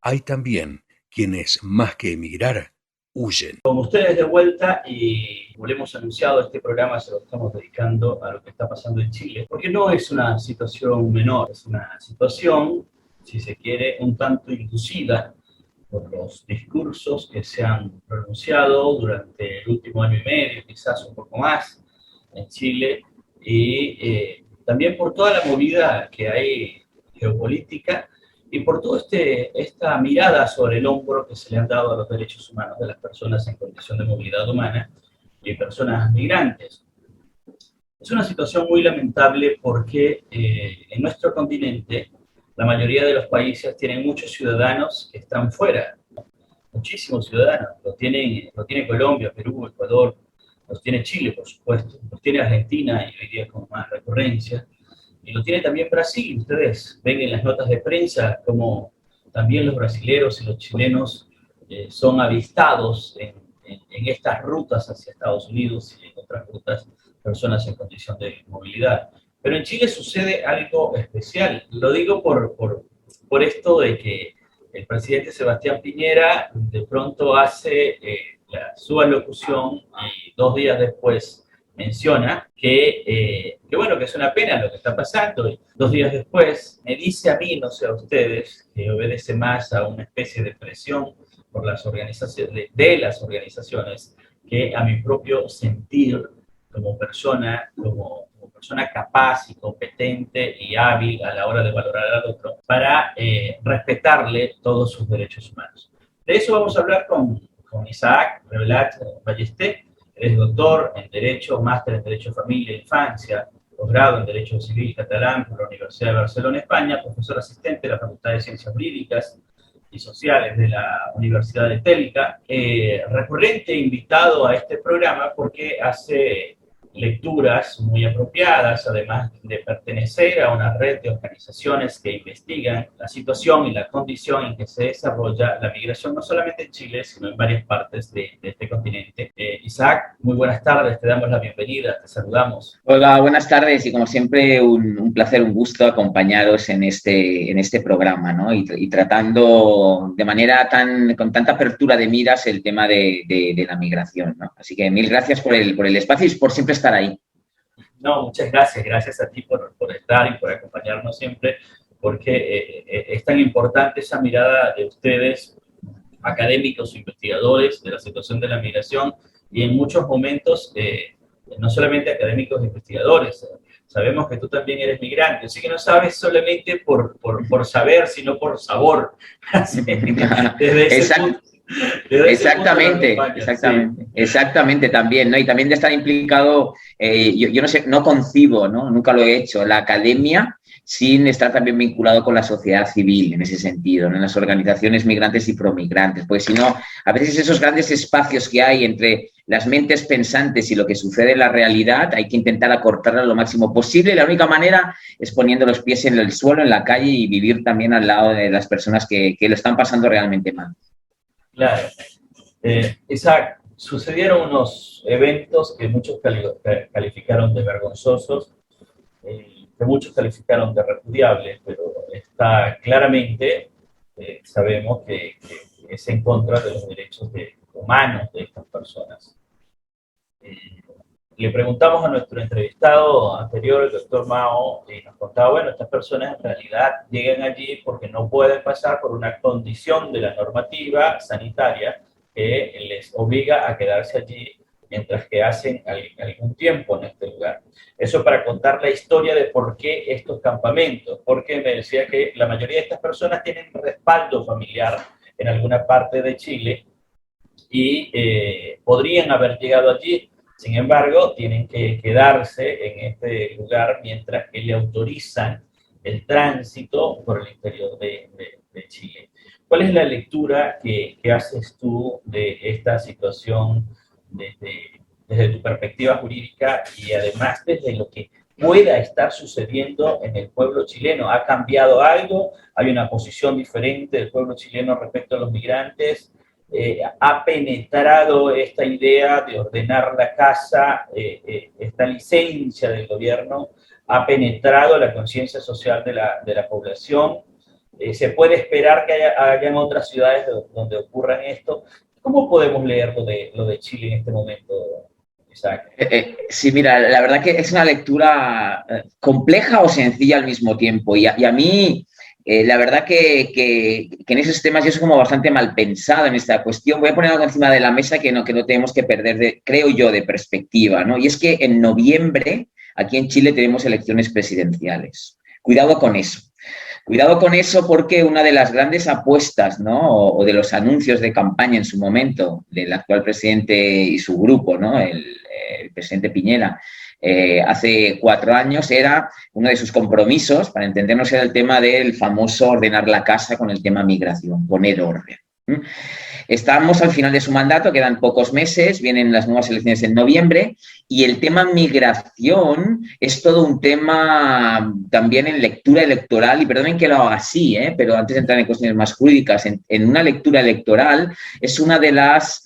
hay también quienes, más que emigrar, huyen. Con ustedes de vuelta y como le hemos anunciado, este programa se lo estamos dedicando a lo que está pasando en Chile, porque no es una situación menor, es una situación, si se quiere, un tanto inducida por los discursos que se han pronunciado durante el último año y medio, quizás un poco más, en Chile, y también por toda la movida que hay geopolítica y por toda esta mirada sobre el hombro que se le han dado a los derechos humanos de las personas en condición de movilidad humana y personas migrantes. Es una situación muy lamentable porque en nuestro continente la mayoría de los países tienen muchos ciudadanos que están fuera, muchísimos ciudadanos. Lo tiene Colombia, Perú, Ecuador, los tiene Chile, por supuesto, los tiene Argentina y hoy día con más recurrencia, y lo tiene también Brasil. Ustedes ven en las notas de prensa como también los brasileros y los chilenos son avistados en estas rutas hacia Estados Unidos y en otras rutas, personas en condición de movilidad. Pero en Chile sucede algo especial. Lo digo por esto de que el presidente Sebastián Piñera de pronto hace su alocución y 2 días después menciona bueno, que es una pena lo que está pasando. Y 2 días después me dice a mí, no sé a ustedes, que obedece más a una especie de presión por las organizaciones, de las organizaciones, que a mi propio sentir como persona capaz y competente y hábil a la hora de valorar al otro para respetarle todos sus derechos humanos. De eso vamos a hablar con Isaac Revelat Ballester. Él es doctor en Derecho, máster en Derecho Familia e Infancia, posgrado en Derecho Civil Catalán por la Universidad de Barcelona, España, profesor asistente de la Facultad de Ciencias Jurídicas y Sociales de la Universidad de Télica, recurrente invitado a este programa porque hace lecturas muy apropiadas, además de pertenecer a una red de organizaciones que investigan la situación y la condición en que se desarrolla la migración, no solamente en Chile, sino en varias partes de este continente. Isaac, muy buenas tardes, te damos la bienvenida, te saludamos. Hola, buenas tardes y como siempre un placer, un gusto acompañaros en este programa, ¿no? Y tratando de manera con tanta apertura de miras el tema de la migración, ¿no? Así que mil gracias por el espacio y por siempre estar ahí. No, muchas gracias, gracias a ti por estar y por acompañarnos siempre, porque es tan importante esa mirada de ustedes, académicos, investigadores de la situación de la migración, y en muchos momentos no solamente académicos e investigadores, sabemos que tú también eres migrante, así que no sabes solamente por saber, sino por sabor. Desde ese punto, exactamente, exactamente, sí. Exactamente también, ¿no? Y también de estar implicado, yo no sé, no concibo, ¿no? Nunca lo he hecho, la academia sin estar también vinculado con la sociedad civil en ese sentido, ¿no? En las organizaciones migrantes y promigrantes, porque si no, a veces esos grandes espacios que hay entre las mentes pensantes y lo que sucede en la realidad, hay que intentar acortarlo lo máximo posible, y la única manera es poniendo los pies en el suelo, en la calle, y vivir también al lado de las personas que lo están pasando realmente mal. Claro. Isaac, sucedieron unos eventos que muchos calificaron de vergonzosos, que muchos calificaron de repudiables, pero está claramente, sabemos que es en contra de los derechos humanos de estas personas. Le preguntamos a nuestro entrevistado anterior, el doctor Mao, y nos contaba, bueno, estas personas en realidad llegan allí porque no pueden pasar por una condición de la normativa sanitaria que les obliga a quedarse allí mientras que hacen algún tiempo en este lugar. Eso para contar la historia de por qué estos campamentos, porque me decía que la mayoría de estas personas tienen respaldo familiar en alguna parte de Chile y podrían haber llegado allí. Sin embargo, tienen que quedarse en este lugar mientras que le autorizan el tránsito por el interior de Chile. ¿Cuál es la lectura que haces tú de esta situación desde tu perspectiva jurídica y además desde lo que pueda estar sucediendo en el pueblo chileno? ¿Ha cambiado algo? ¿Hay una posición diferente del pueblo chileno respecto a los migrantes? ¿Ha penetrado esta idea de ordenar la casa, esta licencia del gobierno, ha penetrado la conciencia social de la población? Se puede esperar que haya en otras ciudades donde ocurran esto. ¿Cómo podemos leer lo de Chile en este momento, Isaac? Sí, mira, la verdad que es una lectura compleja o sencilla al mismo tiempo. Y a mí, la verdad que en esos temas yo soy como bastante mal pensado en esta cuestión. Voy a poner algo encima de la mesa que no tenemos que perder, creo yo, de perspectiva, ¿no? Y es que en noviembre, aquí en Chile, tenemos elecciones presidenciales. Cuidado con eso. Cuidado con eso porque una de las grandes apuestas, ¿no? o de los anuncios de campaña en su momento del actual presidente y su grupo, ¿no? El presidente Piñera, hace 4 años era uno de sus compromisos, para entendernos, era el tema del famoso ordenar la casa con el tema migración, poner orden. Estamos al final de su mandato, quedan pocos meses, vienen las nuevas elecciones en noviembre y el tema migración es todo un tema también en lectura electoral, y perdonen que lo haga así, pero antes de entrar en cuestiones más jurídicas, en una lectura electoral es una de las,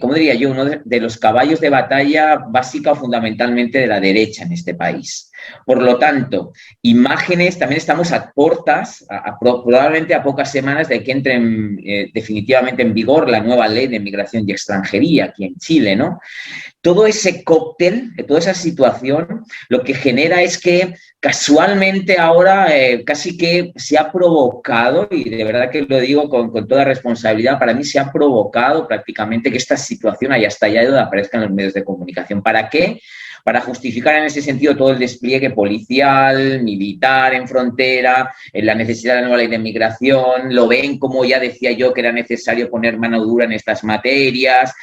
¿cómo diría yo?, uno de los caballos de batalla básica o fundamentalmente de la derecha en este país. Por lo tanto, imágenes, también estamos a portas, probablemente a pocas semanas de que entre definitivamente en vigor la nueva ley de migración y extranjería aquí en Chile, ¿no? Todo ese cóctel, toda esa situación, lo que genera es que casualmente ahora casi que se ha provocado, y de verdad que lo digo con toda responsabilidad, para mí se ha provocado prácticamente que esta situación haya estallado y aparezca en los medios de comunicación. ¿Para qué? Para justificar en ese sentido todo el despliegue policial, militar en frontera, en la necesidad de la nueva ley de migración, lo ven como ya decía yo que era necesario poner mano dura en estas materias,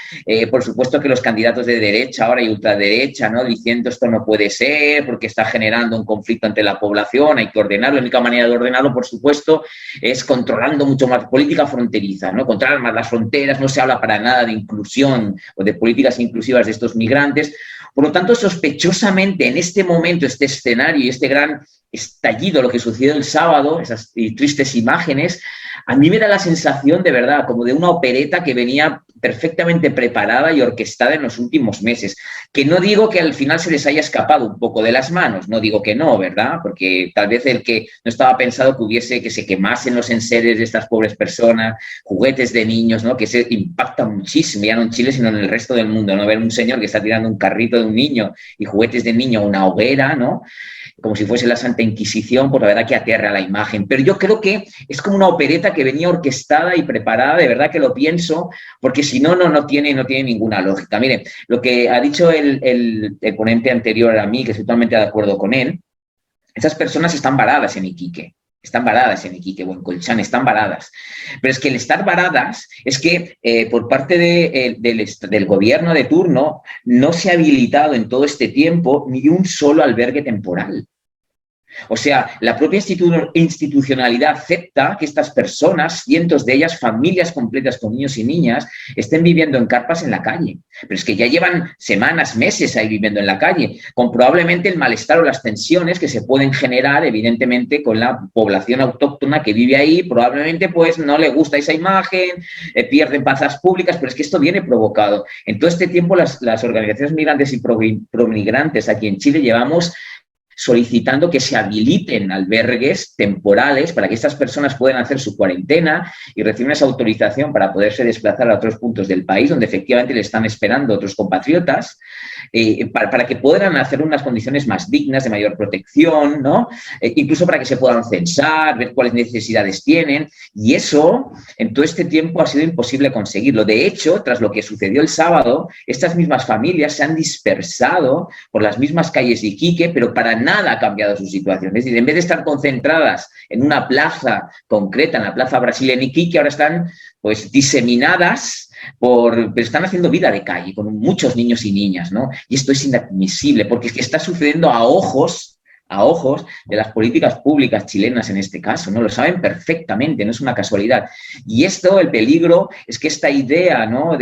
por supuesto que los candidatos de derecha ahora y ultraderecha, ¿no?, diciendo esto no puede ser porque está generando un conflicto entre la población, hay que ordenarlo. La única manera de ordenarlo, por supuesto, es controlando mucho más, política fronteriza, ¿no?, controlar más las fronteras, no se habla para nada de inclusión o de políticas inclusivas de estos migrantes. Por lo tanto, sospechosamente, en este momento, este escenario y este gran estallido, lo que sucedió el sábado, esas tristes imágenes, a mí me da la sensación, de verdad, como de una opereta que venía perfectamente preparada y orquestada en los últimos meses. Que no digo que al final se les haya escapado un poco de las manos, no digo que no, ¿verdad? Porque tal vez el que no estaba pensado que se quemasen los enseres de estas pobres personas, juguetes de niños, ¿no?, que se impacta muchísimo, ya no en Chile, sino en el resto del mundo, ¿no? Ver un señor que está tirando un carrito de un niño y juguetes de niño a una hoguera, ¿no?, como si fuese la Santa Inquisición, pues la verdad que aterra la imagen. Pero yo creo que es como una opereta que venía orquestada y preparada, de verdad que lo pienso, porque si no, no tiene ninguna lógica. Mire, lo que ha dicho el ponente anterior a mí, que estoy totalmente de acuerdo con él, esas personas están varadas en Iquique. Están varadas en Iquique o en Colchán, están varadas. Pero es que el estar varadas es que por parte del gobierno de turno no se ha habilitado en todo este tiempo ni un solo albergue temporal. O sea, la propia institucionalidad acepta que estas personas, cientos de ellas, familias completas con niños y niñas, estén viviendo en carpas en la calle. Pero es que ya llevan semanas, meses ahí viviendo en la calle, con probablemente el malestar o las tensiones que se pueden generar, evidentemente, con la población autóctona que vive ahí. Probablemente, pues, no le gusta esa imagen, pierden plazas públicas, pero es que esto viene provocado. En todo este tiempo, las organizaciones migrantes y promigrantes aquí en Chile llevamos solicitando que se habiliten albergues temporales para que estas personas puedan hacer su cuarentena y reciban esa autorización para poderse desplazar a otros puntos del país donde efectivamente le están esperando otros compatriotas, para que puedan hacer unas condiciones más dignas, de mayor protección, ¿no? Incluso para que se puedan censar, ver cuáles necesidades tienen, y eso en todo este tiempo ha sido imposible conseguirlo. De hecho, tras lo que sucedió el sábado, estas mismas familias se han dispersado por las mismas calles de Iquique, pero para nada ha cambiado su situación. Es decir, en vez de estar concentradas en una plaza concreta, en la Plaza Brasil en Iquique, ahora están pues diseminadas, pero están haciendo vida de calle con muchos niños y niñas, ¿no? Y esto es inadmisible porque es que está sucediendo a ojos de las políticas públicas chilenas en este caso, ¿no? Lo saben perfectamente, no es una casualidad. Y esto, el peligro, es que esta idea, ¿no?,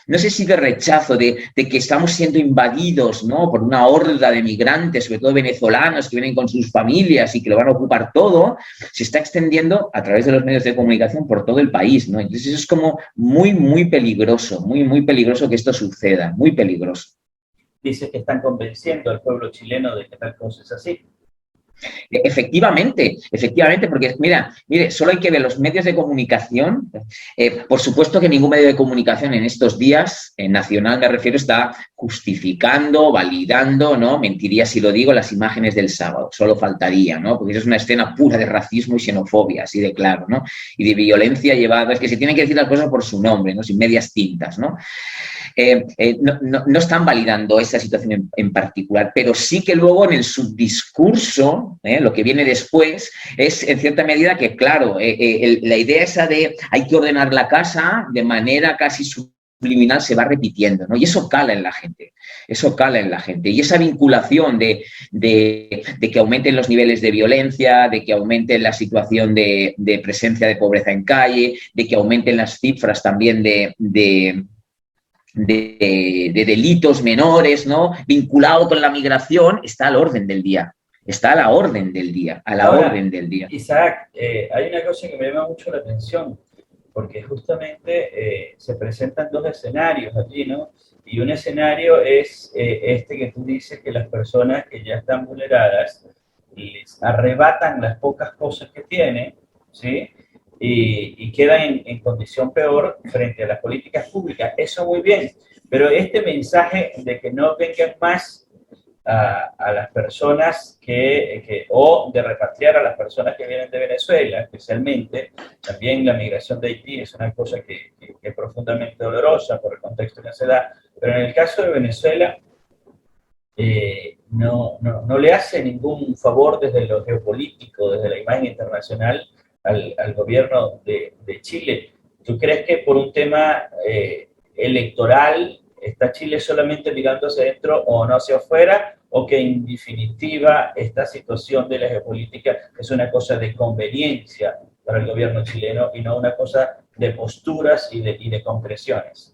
no sé si de rechazo, de que estamos siendo invadidos, ¿no?, por una horda de migrantes, sobre todo venezolanos que vienen con sus familias y que lo van a ocupar todo, se está extendiendo a través de los medios de comunicación por todo el país, ¿no? Entonces eso es como muy peligroso, muy peligroso que esto suceda, muy peligroso. Dice que están convenciendo al pueblo chileno de que tal cosa es así. Efectivamente, porque mire, solo hay que ver los medios de comunicación. Por supuesto que ningún medio de comunicación en estos días, nacional me refiero, está justificando, validando, ¿no? Mentiría si lo digo, las imágenes del sábado, solo faltaría, ¿no? Porque eso es una escena pura de racismo y xenofobia, así de claro, ¿no? Y de violencia llevada, es que se tienen que decir las cosas por su nombre, ¿no? Sin medias tintas, ¿no? No están validando esa situación en particular, pero sí que luego en el subdiscurso, lo que viene después, es en cierta medida que, claro, la idea esa de hay que ordenar la casa de manera casi subliminal se va repitiendo, ¿no? Y eso cala en la gente, Y esa vinculación de que aumenten los niveles de violencia, de que aumente la situación de presencia de pobreza en calle, de que aumenten las cifras también de delitos menores, ¿no? Vinculado con la migración, está al orden del día. Está a la orden del día, Isaac, hay una cosa que me llama mucho la atención, porque justamente se presentan dos escenarios aquí, ¿no? Y un escenario es este que tú dices, que las personas que ya están vulneradas les arrebatan las pocas cosas que tienen, ¿sí? Y quedan en condición peor frente a las políticas públicas. Eso muy bien, pero este mensaje de que no vengan más a las personas o de repatriar a las personas que vienen de Venezuela, especialmente, también la migración de Haití es una cosa que es profundamente dolorosa por el contexto que se da, pero en el caso de Venezuela no le hace ningún favor desde lo geopolítico, desde la imagen internacional al gobierno de Chile. ¿Tú crees que por un tema electoral está Chile solamente mirando hacia adentro o no hacia afuera, o que en definitiva esta situación de la geopolítica es una cosa de conveniencia para el gobierno chileno y no una cosa de posturas y de concreciones?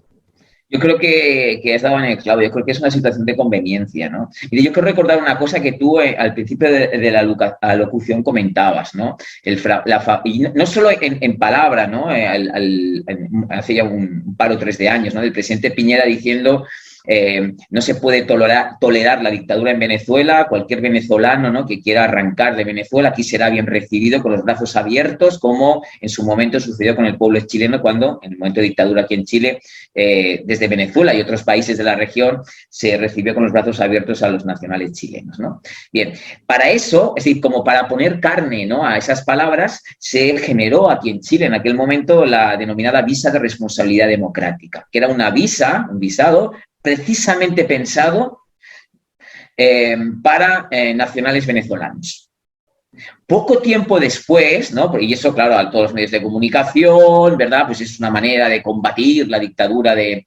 Yo creo que has dado en el clavo, yo creo que es una situación de conveniencia, ¿no? Y yo quiero recordar una cosa que tú al principio de la alocución comentabas, ¿no? Y no solo en palabra, ¿no? Hace ya un par o tres de años, ¿no? Del presidente Piñera diciendo no se puede tolerar la dictadura en Venezuela, cualquier venezolano, ¿no? Que quiera arrancar de Venezuela aquí será bien recibido con los brazos abiertos, como en su momento sucedió con el pueblo chileno cuando, en el momento de dictadura aquí en Chile, desde Venezuela y otros países de la región, se recibió con los brazos abiertos a los nacionales chilenos, ¿no? Bien, para eso, es decir, como para poner carne, ¿no? A esas palabras, se generó aquí en Chile en aquel momento la denominada visa de responsabilidad democrática, que era un visado, precisamente pensado para nacionales venezolanos. Poco tiempo después, ¿no? Y eso, claro, a todos los medios de comunicación, ¿verdad? Pues es una manera de combatir la dictadura de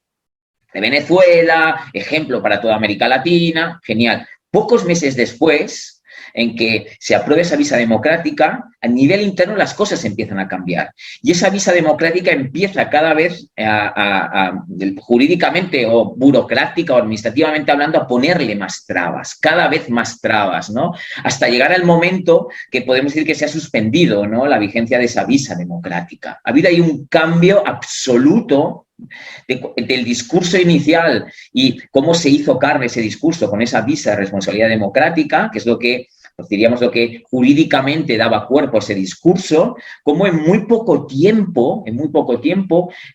Venezuela, ejemplo para toda América Latina, genial. Pocos meses después, en que se apruebe esa visa democrática, a nivel interno las cosas empiezan a cambiar. Y esa visa democrática empieza cada vez jurídicamente o burocrática o administrativamente hablando a ponerle más trabas, cada vez más trabas, ¿no? Hasta llegar al momento que podemos decir que se ha suspendido, ¿no? La vigencia de esa visa democrática. Ha habido ahí un cambio absoluto del discurso inicial y cómo se hizo carne ese discurso con esa visa de responsabilidad democrática, que es lo que jurídicamente daba cuerpo a ese discurso, como en muy poco tiempo,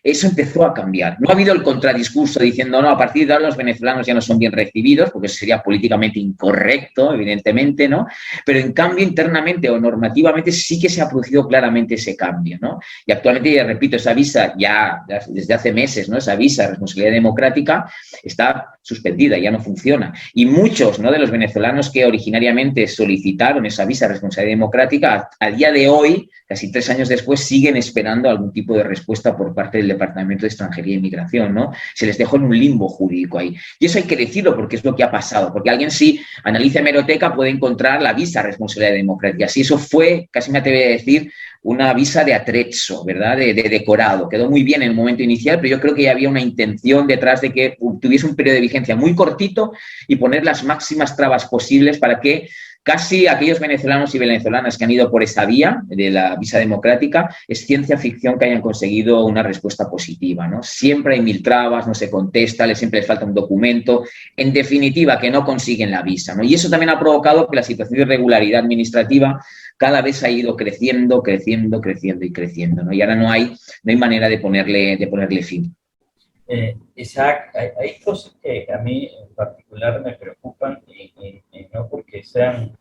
eso empezó a cambiar. No ha habido el contradiscurso diciendo, no, a partir de ahora los venezolanos ya no son bien recibidos, porque eso sería políticamente incorrecto, evidentemente, ¿no? Pero en cambio, internamente o normativamente sí que se ha producido claramente ese cambio, ¿no? Y actualmente, ya repito, esa visa ya desde hace meses, ¿no? Esa visa de responsabilidad democrática está suspendida, ya no funciona. Y muchos, ¿no? De los venezolanos que originariamente solicitaron esa visa de responsabilidad democrática, a día de hoy, casi 3 años después, siguen esperando algún tipo de respuesta por parte del Departamento de Extranjería e Inmigración, ¿no? Se les dejó en un limbo jurídico ahí. Y eso hay que decirlo porque es lo que ha pasado, porque alguien si analiza hemeroteca puede encontrar la visa de responsabilidad democrática. Si eso fue, casi me atrevería a decir, una visa de atrezzo, ¿verdad? De decorado. Quedó muy bien en el momento inicial, pero yo creo que ya había una intención detrás de que tuviese un periodo de vigencia muy cortito y poner las máximas trabas posibles para que Casi aquellos venezolanos y venezolanas que han ido por esa vía de la visa democrática, es ciencia ficción que hayan conseguido una respuesta positiva, ¿no? Siempre hay mil trabas, no se contesta, siempre les falta un documento, en definitiva, que no consiguen la visa, ¿no? Y eso también ha provocado que la situación de irregularidad administrativa cada vez ha ido creciendo, creciendo, creciendo y creciendo, ¿no? Y ahora no hay manera de ponerle fin. Isaac, hay cosas que a mí en particular me preocupan y no porque sean,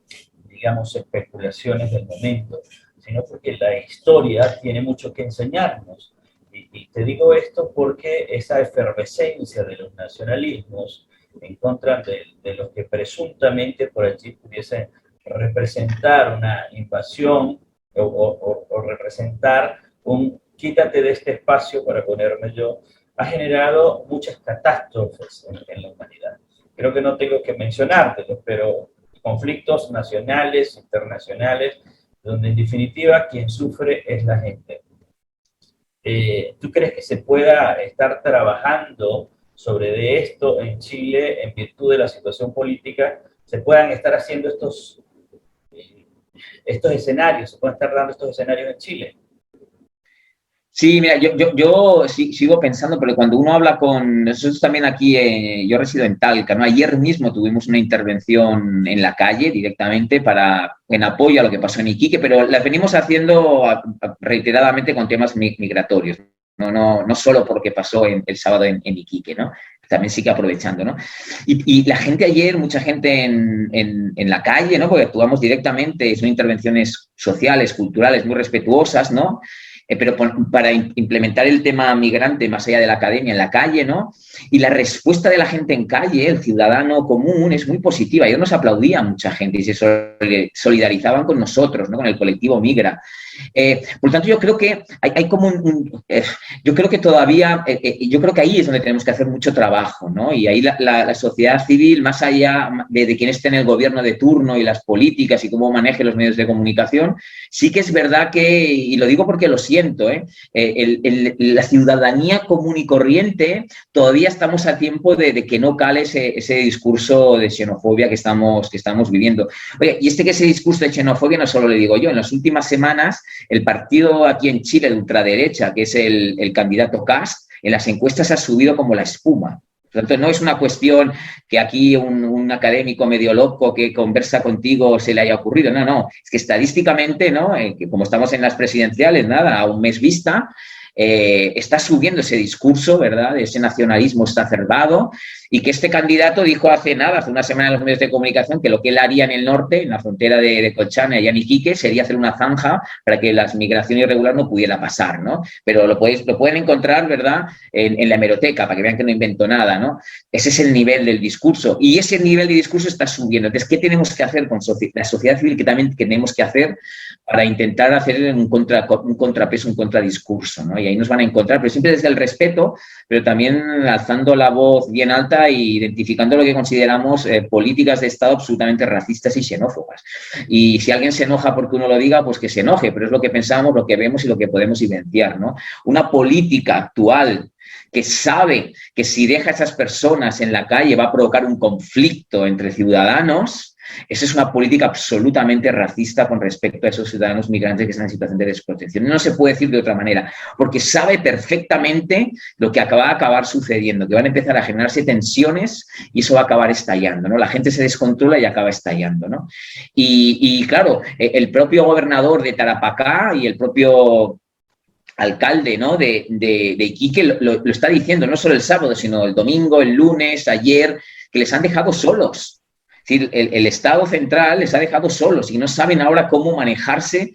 digamos, especulaciones del momento, sino porque la historia tiene mucho que enseñarnos. Y te digo esto porque esa efervescencia de los nacionalismos en contra de los que presuntamente por allí pudiesen representar una invasión o representar un quítate de este espacio para ponerme yo, ha generado muchas catástrofes en la humanidad. Creo que no tengo que mencionártelos, pero conflictos nacionales, internacionales, donde en definitiva quien sufre es la gente. ¿Tú crees que se pueda estar trabajando sobre de esto en Chile en virtud de la situación política? ¿Se puedan estar haciendo estos escenarios, se pueden estar dando estos escenarios en Chile? Sí, mira, yo sigo pensando, pero cuando uno habla con... Nosotros también aquí, yo resido en Talca, ¿no? Ayer mismo tuvimos una intervención en la calle directamente en apoyo a lo que pasó en Iquique, pero la venimos haciendo reiteradamente con temas migratorios, no solo porque pasó el sábado en Iquique, ¿no? También sigue aprovechando, ¿no? Y la gente ayer, mucha gente en la calle, ¿no? Porque actuamos directamente, son intervenciones sociales, culturales, muy respetuosas, ¿no? Pero para implementar el tema migrante más allá de la academia, en la calle, ¿no? Y la respuesta de la gente en calle, el ciudadano común, es muy positiva. Ayer nos aplaudía mucha gente y se solidarizaban con nosotros, ¿no? Con el colectivo Migra. Por lo tanto, yo creo que hay como yo creo que todavía, yo creo que ahí es donde tenemos que hacer mucho trabajo, ¿no? Y ahí la sociedad civil, más allá de quien esté en el gobierno de turno y las políticas y cómo maneje los medios de comunicación, sí que es verdad que, y lo digo porque lo siento, la ciudadanía común y corriente todavía estamos a tiempo de que no cale ese discurso de xenofobia que estamos viviendo. Oye, y que ese discurso de xenofobia no solo le digo yo, en las últimas semanas el partido aquí en Chile de ultraderecha, que es el candidato Kast, en las encuestas ha subido como la espuma. Por lo tanto, no es una cuestión que aquí un académico medio loco que conversa contigo se le haya ocurrido. No. Es que estadísticamente, ¿no? Que como estamos en las presidenciales, nada, a un mes vista, está subiendo ese discurso, ¿verdad? Ese nacionalismo exacerbado, y que este candidato dijo hace una semana en los medios de comunicación que lo que él haría en el norte, en la frontera de Colchane, allá en Iquique, sería hacer una zanja para que la migración irregular no pudiera pasar, ¿no? Pero lo pueden encontrar, ¿verdad?, en la hemeroteca, para que vean que no invento nada, ¿no? Ese es el nivel del discurso, y ese nivel de discurso está subiendo. Entonces, ¿qué tenemos que hacer con la sociedad civil? Que también tenemos que hacer para intentar hacer un contrapeso, un contradiscurso, ¿no? Y ahí nos van a encontrar, pero siempre desde el respeto, pero también alzando la voz bien alta e identificando lo que consideramos políticas de Estado absolutamente racistas y xenófobas. Y si alguien se enoja porque uno lo diga, pues que se enoje, pero es lo que pensamos, lo que vemos y lo que podemos vivenciar, ¿no? Una política actual que sabe que si deja a esas personas en la calle va a provocar un conflicto entre ciudadanos, esa es una política absolutamente racista con respecto a esos ciudadanos migrantes que están en situación de desprotección. No se puede decir de otra manera, porque sabe perfectamente lo que va a acabar sucediendo, que van a empezar a generarse tensiones y eso va a acabar estallando, ¿no? La gente se descontrola y acaba estallando, ¿no? Y claro, el propio gobernador de Tarapacá y el propio alcalde, ¿no?, de Iquique lo está diciendo, no solo el sábado, sino el domingo, el lunes, ayer, que les han dejado solos. Es decir, el Estado central les ha dejado solos y no saben ahora cómo manejarse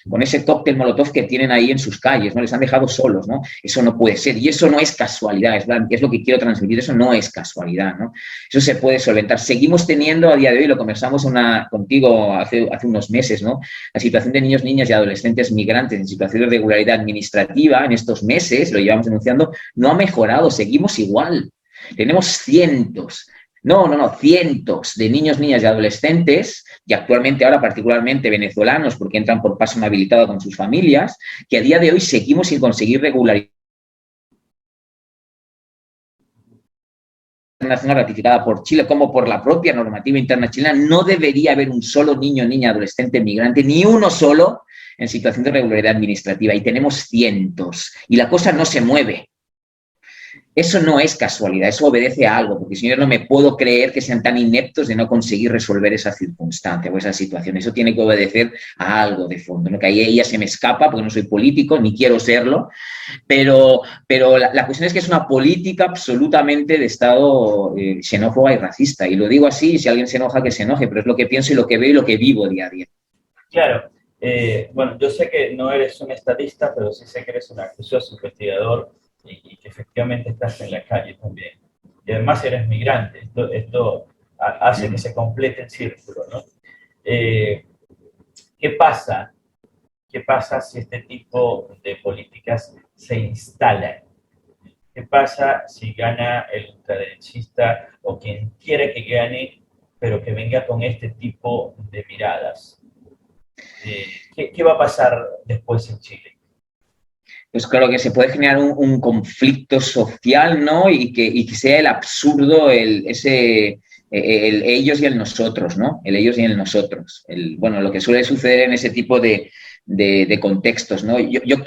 con ese cóctel molotov que tienen ahí en sus calles, ¿no? Les han dejado solos, ¿no? Eso no puede ser, y eso no es casualidad, es lo que quiero transmitir, eso no es casualidad, ¿no? Eso se puede solventar. Seguimos teniendo a día de hoy, lo conversamos contigo hace unos meses, ¿no? La situación de niños, niñas y adolescentes migrantes en situación de irregularidad administrativa en estos meses, lo llevamos denunciando, no ha mejorado, seguimos igual. Tenemos cientos de niños, niñas y adolescentes, y actualmente ahora particularmente venezolanos, porque entran por paso no habilitado con sus familias, que a día de hoy seguimos sin conseguir regularidad internacional ratificada por Chile como por la propia normativa interna chilena, no debería haber un solo niño, niña, adolescente, migrante, ni uno solo en situación de irregularidad administrativa. Y tenemos cientos. Y la cosa no se mueve. Eso no es casualidad, eso obedece a algo, porque si yo no me puedo creer que sean tan ineptos de no conseguir resolver esa circunstancia o esa situación. Eso tiene que obedecer a algo de fondo, ¿no? Que ahí ella se me escapa porque no soy político, ni quiero serlo, pero la cuestión es que es una política absolutamente de Estado xenófoba y racista. Y lo digo así, si alguien se enoja, que se enoje, pero es lo que pienso y lo que veo y lo que vivo día a día. Claro. Bueno, yo sé que no eres un estadista, pero sí sé que eres un acucioso investigador y que efectivamente estás en la calle también. Y además eres migrante. Esto hace que se complete el círculo, ¿no? ¿Qué pasa? ¿Qué pasa si este tipo de políticas se instalan? ¿Qué pasa si gana el ultraderechista o quien quiere que gane, pero que venga con este tipo de miradas? ¿Qué va a pasar después en Chile? Pues claro que se puede generar un conflicto social, ¿no? Y que sea el absurdo, ellos y el nosotros, ¿no? El ellos y el nosotros. Bueno, lo que suele suceder en ese tipo de contextos, ¿no? Yo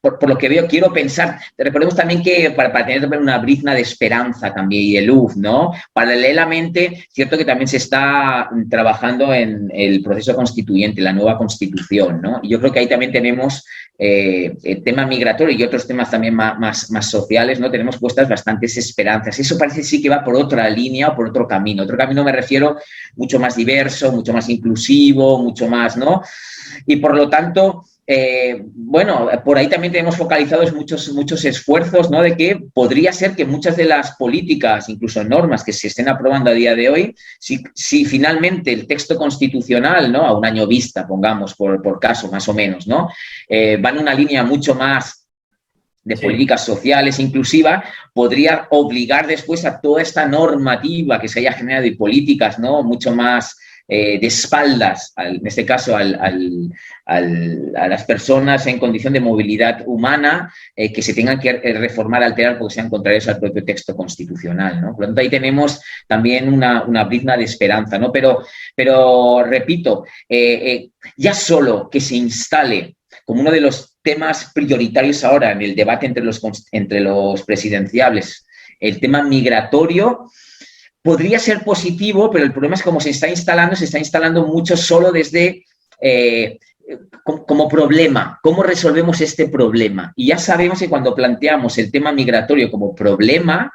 por lo que veo, quiero pensar, recordemos también que para tener una brizna de esperanza también y de luz, ¿no? Paralelamente, cierto que también se está trabajando en el proceso constituyente, la nueva constitución, ¿no? Y yo creo que ahí también tenemos el tema migratorio y otros temas también más sociales, ¿no? Tenemos puestas bastantes esperanzas. Eso parece sí que va por otra línea o por otro camino. Otro camino me refiero mucho más diverso, mucho más inclusivo, mucho más, ¿no? Y por lo tanto, bueno, por ahí también tenemos focalizados muchos esfuerzos, ¿no? De que podría ser que muchas de las políticas, incluso normas que se estén aprobando a día de hoy, si finalmente el texto constitucional, ¿no? A un año vista, pongamos, por caso, más o menos, ¿no? Va en una línea mucho más de políticas sociales inclusivas, podría obligar después a toda esta normativa que se haya generado y políticas, ¿no? Mucho más de espaldas, en este caso a las personas en condición de movilidad humana, que se tengan que reformar, alterar porque sean contrarios al propio texto constitucional, ¿no? Por lo tanto, ahí tenemos también una brizna de esperanza, ¿no? Pero repito, ya solo que se instale como uno de los temas prioritarios ahora en el debate entre los presidenciables, el tema migratorio, podría ser positivo, pero el problema es que como se está instalando mucho solo desde como problema. ¿Cómo resolvemos este problema? Y ya sabemos que cuando planteamos el tema migratorio como problema,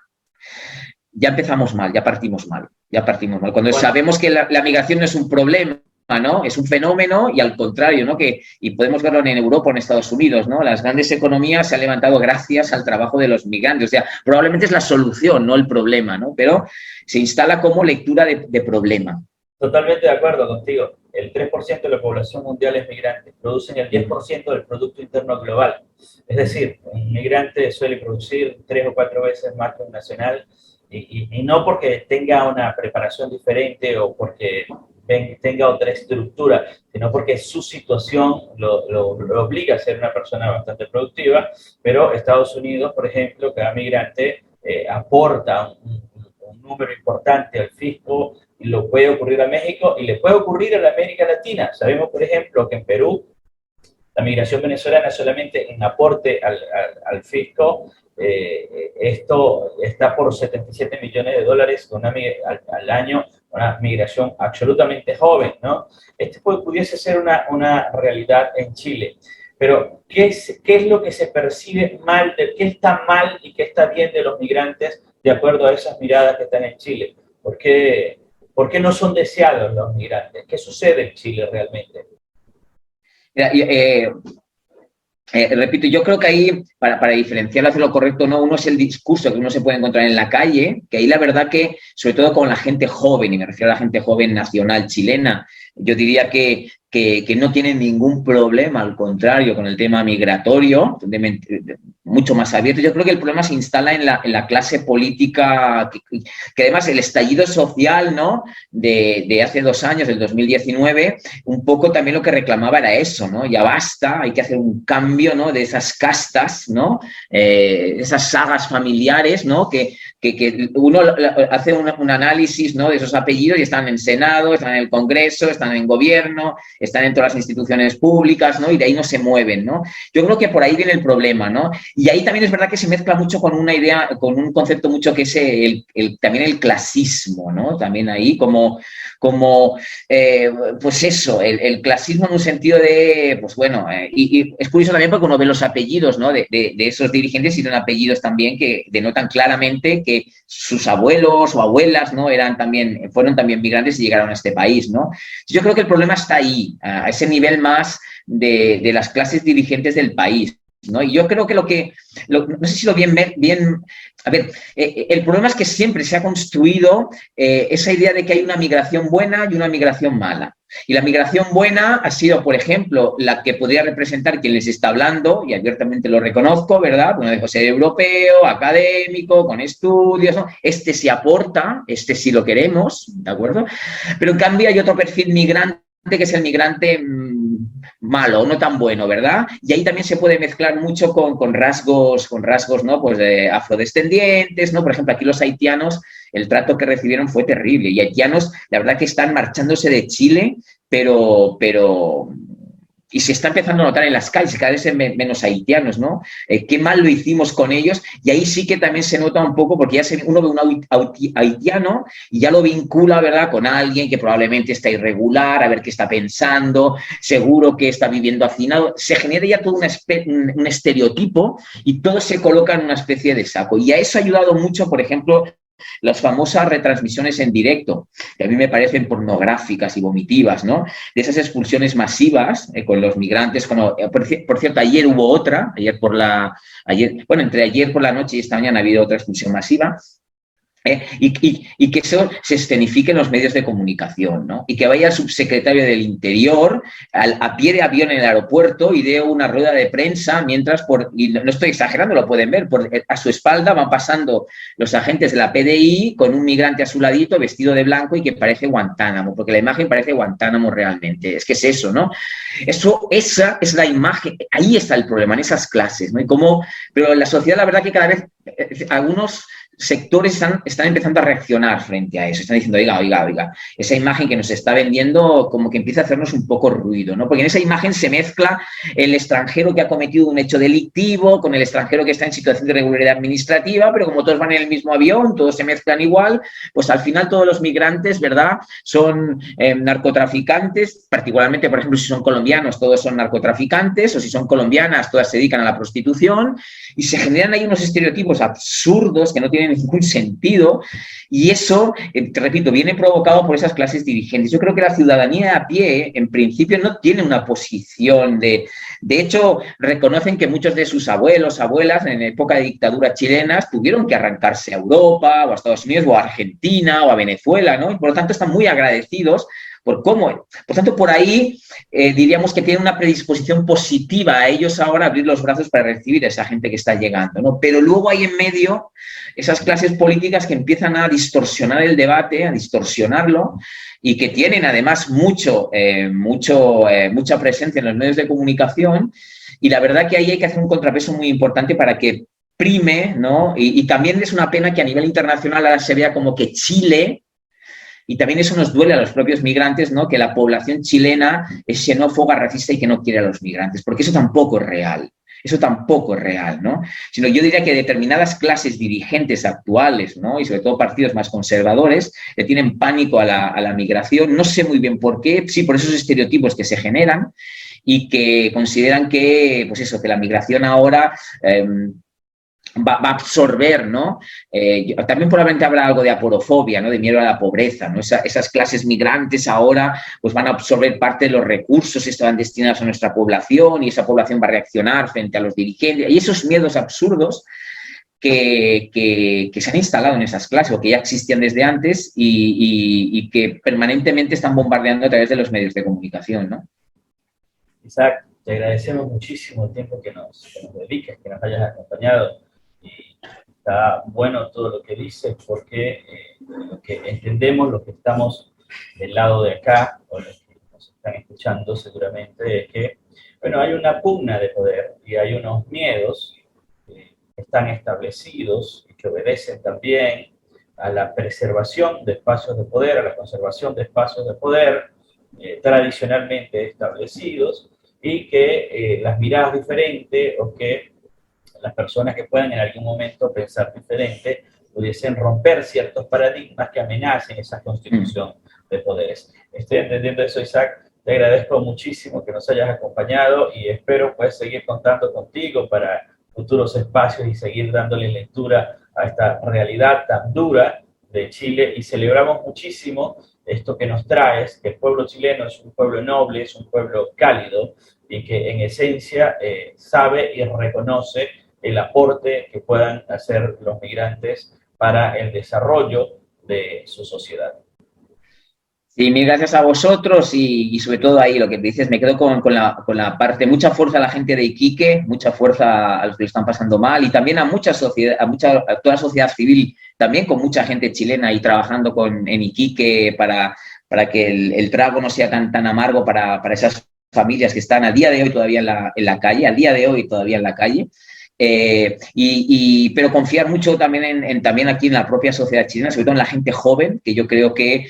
ya empezamos mal, ya partimos mal. Cuando sabemos que la migración no es un problema, ¿no? Es un fenómeno y al contrario, ¿no? Y podemos verlo en Europa o en Estados Unidos, ¿no? Las grandes economías se han levantado gracias al trabajo de los migrantes. O sea, probablemente es la solución, no el problema, ¿no? Pero se instala como lectura de problema. Totalmente de acuerdo contigo. El 3% de la población mundial es migrante. Producen el 10% del Producto Interno Global. Es decir, un migrante suele producir 3 o 4 veces más que un nacional y no porque tenga una preparación diferente o porque tenga otra estructura, sino porque su situación lo obliga a ser una persona bastante productiva, pero Estados Unidos, por ejemplo, cada migrante aporta un número importante al fisco, y lo puede ocurrir a México y le puede ocurrir a la América Latina. Sabemos, por ejemplo, que en Perú la migración venezolana solamente en aporte al fisco, esto está por $77 millones al año, una migración absolutamente joven, ¿no? Pudiese ser una realidad en Chile. Pero, ¿qué es lo que se percibe mal? ¿Qué está mal y qué está bien de los migrantes de acuerdo a esas miradas que están en Chile? ¿Por qué no son deseados los migrantes? ¿Qué sucede en Chile realmente? Repito, yo creo que ahí, para diferenciarlo, hacer lo correcto, ¿no? Uno es el discurso que uno se puede encontrar en la calle, que ahí la verdad que, sobre todo con la gente joven, y me refiero a la gente joven nacional chilena, yo diría que no tienen ningún problema, al contrario, con el tema migratorio, mucho más abierto. Yo creo que el problema se instala en la clase política, que además el estallido social, ¿no? de hace 2 años, del 2019, un poco también lo que reclamaba era eso, ¿no? Ya basta, hay que hacer un cambio, ¿no? De esas castas, ¿no? Esas sagas familiares, ¿no? Que que uno hace un análisis, ¿no?, de esos apellidos y están en Senado, están en el Congreso, están en gobierno, están en todas las instituciones públicas, ¿no?, y de ahí no se mueven, ¿no? Yo creo que por ahí viene el problema, ¿no? Y ahí también es verdad que se mezcla mucho con una idea, con un concepto mucho que es también el clasismo, ¿no? También ahí como pues eso, el clasismo en un sentido de, pues bueno, y es curioso también porque uno ve los apellidos, ¿no?, de esos dirigentes y son apellidos también que denotan claramente que sus abuelos o abuelas, ¿no?, fueron también migrantes y llegaron a este país, ¿no? Yo creo que el problema está ahí, a ese nivel más de las clases dirigentes del país, ¿no? Y yo creo que no sé si lo bien, a ver, el problema es que siempre se ha construido esa idea de que hay una migración buena y una migración mala. Y la migración buena ha sido, por ejemplo, la que podría representar quien les está hablando, y abiertamente lo reconozco, ¿verdad? Bueno, de ser europeo, académico, con estudios, ¿no? Este sí aporta, este sí lo queremos, ¿de acuerdo? Pero en cambio hay otro perfil migrante que es el migrante malo, no tan bueno, ¿verdad? Y ahí también se puede mezclar mucho con rasgos, ¿no?, pues de afrodescendientes, ¿no? Por ejemplo, aquí los haitianos, el trato que recibieron fue terrible. Y haitianos, la verdad que están marchándose de Chile, pero y se está empezando a notar en las calles, cada vez menos haitianos, ¿no? Qué mal lo hicimos con ellos, y ahí sí que también se nota un poco, porque uno ve un haitiano y ya lo vincula, ¿verdad?, con alguien que probablemente está irregular, a ver qué está pensando, seguro que está viviendo hacinado. Se genera ya todo un estereotipo y todo se coloca en una especie de saco. Y a eso ha ayudado mucho, por ejemplo, las famosas retransmisiones en directo, que a mí me parecen pornográficas y vomitivas, ¿no? De esas expulsiones masivas con los migrantes. Por cierto, ayer hubo otra, entre ayer por la noche y esta mañana ha habido otra expulsión masiva. Y que eso se escenifique en los medios de comunicación, ¿no? Y que vaya el subsecretario del Interior a pie de avión en el aeropuerto y dé una rueda de prensa mientras, y no estoy exagerando, lo pueden ver, a su espalda van pasando los agentes de la PDI con un migrante a su ladito vestido de blanco y que parece Guantánamo, porque la imagen parece Guantánamo realmente. Es que es eso, ¿no? Esa es la imagen, ahí está el problema, en esas clases, ¿no? Pero en la sociedad, la verdad que cada vez algunos sectores están empezando a reaccionar frente a eso. Están diciendo, oiga, esa imagen que nos está vendiendo como que empieza a hacernos un poco ruido, ¿no? Porque en esa imagen se mezcla el extranjero que ha cometido un hecho delictivo con el extranjero que está en situación de irregularidad administrativa, pero como todos van en el mismo avión, todos se mezclan igual, pues al final todos los migrantes, ¿verdad?, son narcotraficantes, particularmente, por ejemplo, si son colombianos, todos son narcotraficantes, o si son colombianas, todas se dedican a la prostitución, y se generan ahí unos estereotipos absurdos que no tienen ningún sentido, y eso, te repito, viene provocado por esas clases dirigentes. Yo creo que la ciudadanía a pie, en principio, no tiene una posición de hecho, reconocen que muchos de sus abuelos, abuelas, en época de dictadura chilenas, tuvieron que arrancarse a Europa, o a Estados Unidos, o a Argentina, o a Venezuela, ¿no? Y por lo tanto están muy agradecidos por cómo. Por tanto, por ahí diríamos que tienen una predisposición positiva a ellos ahora abrir los brazos para recibir a esa gente que está llegando, ¿no? Pero luego hay en medio esas clases políticas que empiezan a distorsionar el debate, a distorsionarlo, y que tienen además mucha presencia en los medios de comunicación, y la verdad que ahí hay que hacer un contrapeso muy importante para que prime, ¿no? Y también es una pena que a nivel internacional ahora se vea como que Chile, y también eso nos duele a los propios migrantes, ¿no?, que la población chilena es xenófoba, racista y que no quiere a los migrantes, porque eso tampoco es real. Eso tampoco es real, ¿no? Sino yo diría que determinadas clases dirigentes actuales, ¿no?, y sobre todo partidos más conservadores, le tienen pánico a la migración. No sé muy bien por qué, sí, por esos estereotipos que se generan y que consideran que, pues eso, que la migración ahora va a absorber, ¿no? También probablemente habrá algo de aporofobia, ¿no?, de miedo a la pobreza, ¿no? Esas clases migrantes ahora pues van a absorber parte de los recursos que estaban destinados a nuestra población, y esa población va a reaccionar frente a los dirigentes. Y esos miedos absurdos que se han instalado en esas clases, o que ya existían desde antes, y que permanentemente están bombardeando a través de los medios de comunicación, ¿no? Isaac, te agradecemos muchísimo el tiempo que nos dediques, que nos hayas acompañado. Y está bueno todo lo que dices, porque lo que entendemos, los que estamos del lado de acá, o los que nos están escuchando seguramente, es que, bueno, hay una pugna de poder y hay unos miedos que están establecidos y que que obedecen también a la preservación de espacios de poder, a la conservación de espacios de poder tradicionalmente establecidos, y que las miradas diferentes o que las personas que puedan en algún momento pensar diferente pudiesen romper ciertos paradigmas que amenacen esa constitución de poderes. Estoy entendiendo eso, Isaac. Te agradezco muchísimo que nos hayas acompañado y espero pues seguir contando contigo para futuros espacios y seguir dándole lectura a esta realidad tan dura de Chile, y celebramos muchísimo esto que nos traes, que el pueblo chileno es un pueblo noble, es un pueblo cálido y que en esencia sabe y reconoce el aporte que puedan hacer los migrantes para el desarrollo de su sociedad. Sí, mil gracias a vosotros y sobre todo ahí lo que dices, me quedo con la parte, mucha fuerza a la gente de Iquique, mucha fuerza a los que lo están pasando mal y también a a toda la sociedad civil, también con mucha gente chilena ahí trabajando en Iquique para que el trago no sea tan amargo para esas familias que están a día de hoy todavía en la calle, pero confiar mucho también también aquí en la propia sociedad chilena, sobre todo en la gente joven, que yo creo que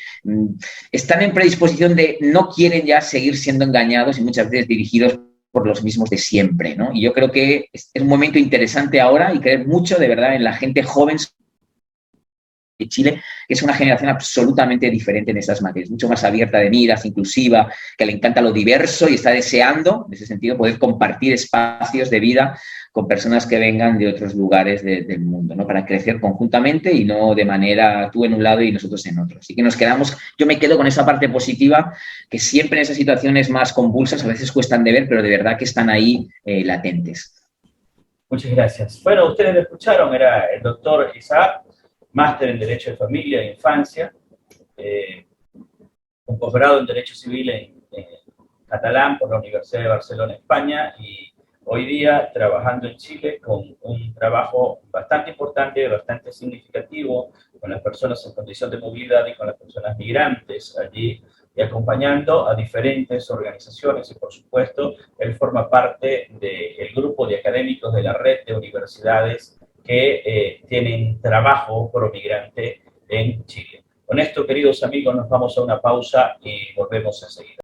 están en predisposición de no quieren ya seguir siendo engañados y muchas veces dirigidos por los mismos de siempre, ¿no? Y yo creo que es un momento interesante ahora y creer mucho de verdad en la gente joven de Chile, que es una generación absolutamente diferente en estas materias, mucho más abierta de miras, inclusiva, que le encanta lo diverso y está deseando, en ese sentido, poder compartir espacios de vida con personas que vengan de otros lugares del mundo, ¿no? Para crecer conjuntamente y no de manera tú en un lado y nosotros en otro. Así que yo me quedo con esa parte positiva, que siempre en esas situaciones más convulsas a veces cuestan de ver, pero de verdad que están ahí latentes. Muchas gracias. Bueno, ustedes lo escucharon, era el doctor Isaac, máster en Derecho de Familia e Infancia, un posgrado en Derecho Civil en catalán por la Universidad de Barcelona, España, y hoy día trabajando en Chile con un trabajo bastante importante, bastante significativo, con las personas en condición de movilidad y con las personas migrantes allí, y acompañando a diferentes organizaciones, y por supuesto, él forma parte del grupo de académicos de la red de universidades que tienen trabajo promigrante en Chile. Con esto, queridos amigos, nos vamos a una pausa y volvemos enseguida.